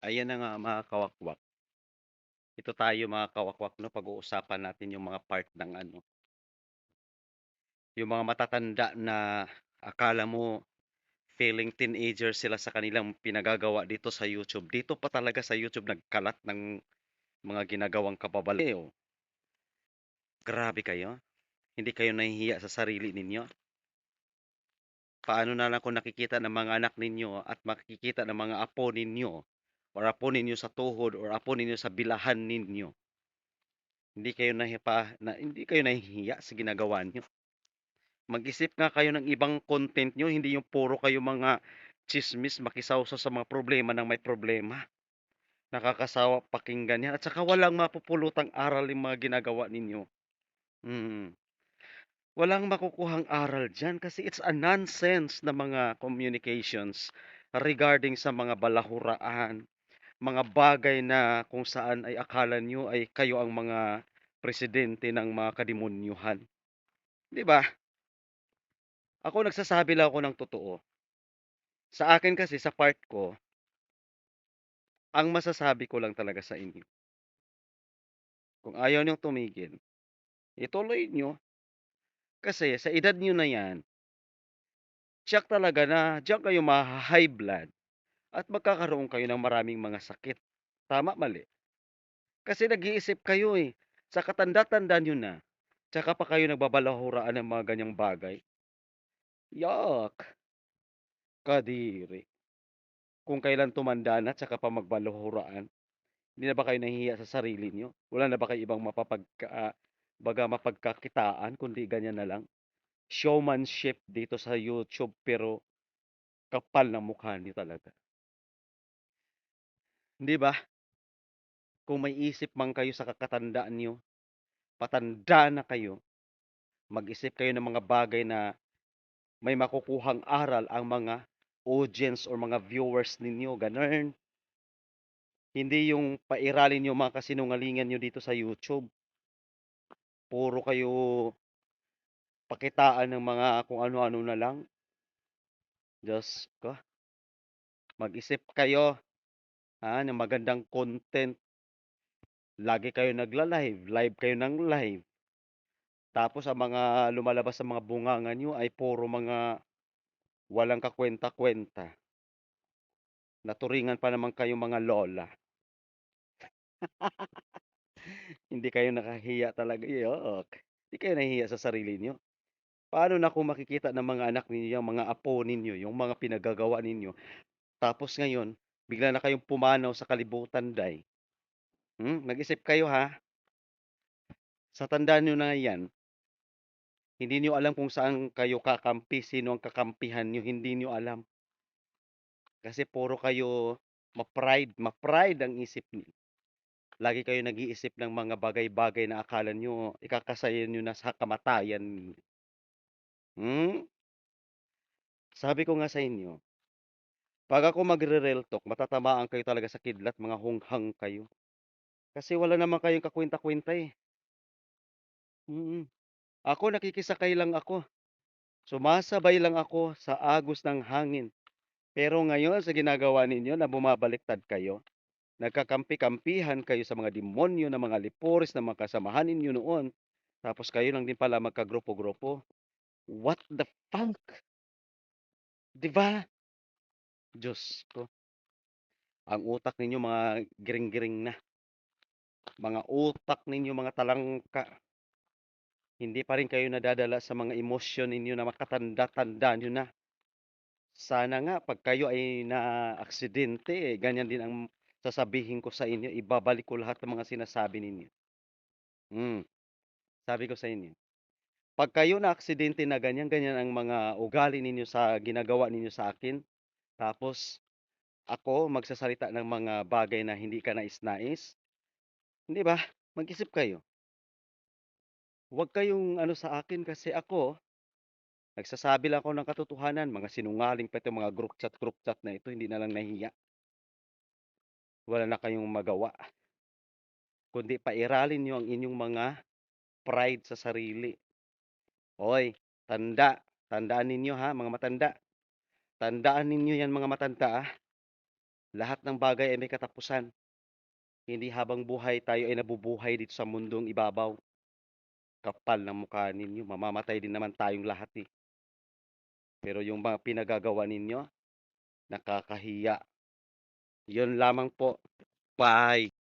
Ayan na nga mga kawakwak. Ito tayo mga kawakwak 'no, pag-uusapan natin yung mga part ng ano, yung mga matatanda na akala mo feeling teenager sila sa kanilang pinagagawa dito sa YouTube. Dito pa talaga sa YouTube nagkalat ng mga ginagawang kababalaeo. Grabe kayo, hindi kayo nahihiya sa sarili ninyo? Paano na lang kung nakikita ng mga anak ninyo at makikita ng mga apo ninyo or apo ninyo sa tuhod or apo ninyo sa bilahan ninyo, hindi kayo nahihiya sa ginagawa niyo? Mag-isip nga kayo ng ibang content niyo, hindi yung puro kayo mga tsismis, makisawsaw sa mga problema ng may problema. Nakakasawa pakinggan 'yan at saka walang mapupulutang aral yung mga ginagawa ninyo. Mm. Walang makukuhang aral diyan kasi it's a nonsense na mga communications regarding sa mga balahuraan, mga bagay na kung saan ay akala niyo ay kayo ang mga presidente ng mga kademonyuhan, 'di ba? Ako nagsasabi lang ako ng totoo. Sa akin kasi sa part ko, ang masasabi ko lang talaga sa inyo, kung ayaw niyong tumigil, ituloy niyo kasi sa edad niyo na 'yan, tiyak talaga na diyan kayo maha-high blood at magkakaroon kayo ng maraming mga sakit. Tama, mali? Kasi nag-iisip kayo, eh, sa katanda-tanda niyo na, tsaka pa kayo nagbabalahuraan ng mga ganyang bagay. Yuck, kadiri. Kung kailan tumanda na tsaka pa magbalahuraan. Hindi na ba kayo nahihiya sa sarili niyo? Wala na ba kayong ibang baga mapagkakitaan kundi ganyan na lang? Showmanship dito sa YouTube pero kapal ng mukha niyo talaga. 'Di ba? Kung may isip man kayo sa kakatandaan niyo, patanda na kayo, mag-isip kayo ng mga bagay na may makukuhang aral ang mga audience or mga viewers ninyo, gano'n. Hindi yung pairalin yung mga kasinungalingan niyo dito sa YouTube. Puro kayo pakitaan ng mga kung ano-ano na lang. Diyos ko, mag-isip kayo, ng magandang content. Lagi kayo nagla-live, live kayo ng live. Tapos ang mga lumalabas sa mga bunganga niyo ay puro mga walang kakuwenta-kuwenta. Naturingan pa naman kayong mga lola. Hindi kayo nakahiya talaga, yuck. Hindi kayo nahihiya sa sarili niyo. Paano na kung makikita ng mga anak ninyo, yung mga apo ninyo, yung mga pinagagawa ninyo, tapos ngayon bigla na kayong pumanaw sa kalibutan, day. Mag-isip kayo, ha. Sa tanda niyo na 'yan, hindi niyo alam kung saan kayo kakampi, sino ang kakampihan niyo, hindi niyo alam. Kasi puro kayo ma-pride ang isip niyo. Lagi kayo nag-iisip ng mga bagay-bagay na akala niyo ikakasaya niyo na sa kamatayan ninyo. Hmm, sabi ko nga sa inyo, 'pag ako magre-real talk matatamaan kayo talaga sa kidlat, mga hunghang kayo. Kasi wala naman kayong kakuwenta-kuwenta, eh. Mm. Ako nakikisakay lang ako, sumasabay lang ako sa agos ng hangin. Pero ngayon sa ginagawa ninyo na bumabaliktad kayo, nagkakampi-kampihan kayo sa mga demonyo na mga lipuris na mga kasamahan ninyo noon, tapos kayo lang din pala magkagrupo-grupo. What the funk, 'di ba? Diyos ko, ang utak ninyo mga giring-giring na, mga utak ninyo mga talangka, hindi pa rin kayo nadadala sa mga emosyon ninyo na makatanda-tanda niyo na. Sana nga 'pag kayo ay naaksidente, eh, ganyan din ang sasabihin ko sa inyo, ibabalik ko lahat ng mga sinasabi ninyo. Hmm, sabi ko sa inyo, 'pag kayo naaksidente na ganyan-ganyan ang mga ugali ninyo sa ginagawa ninyo sa akin, tapos ako magsasalita ng mga bagay na hindi kanais-nais, hindi ba? Mag-isip kayo. Huwag kayong ano sa akin kasi ako, nagsasabi lang ako ng katotohanan, mga sinungaling pa itong mga group chat na ito, hindi na lang nahiya. Wala na kayong magawa, kundi pairalin niyo ang inyong mga pride sa sarili. Hoy, tanda, tandaan ninyo ha, mga matanda. Tandaan ninyo 'yan mga matanda, Lahat ng bagay ay may katapusan. Hindi habang buhay tayo ay nabubuhay dito sa mundong ibabaw. Kapal ng mukha ninyo, mamamatay din naman tayong lahat, eh. Pero yung mga pinagagawa ninyo, nakakahiya. Yun lamang po. Bye.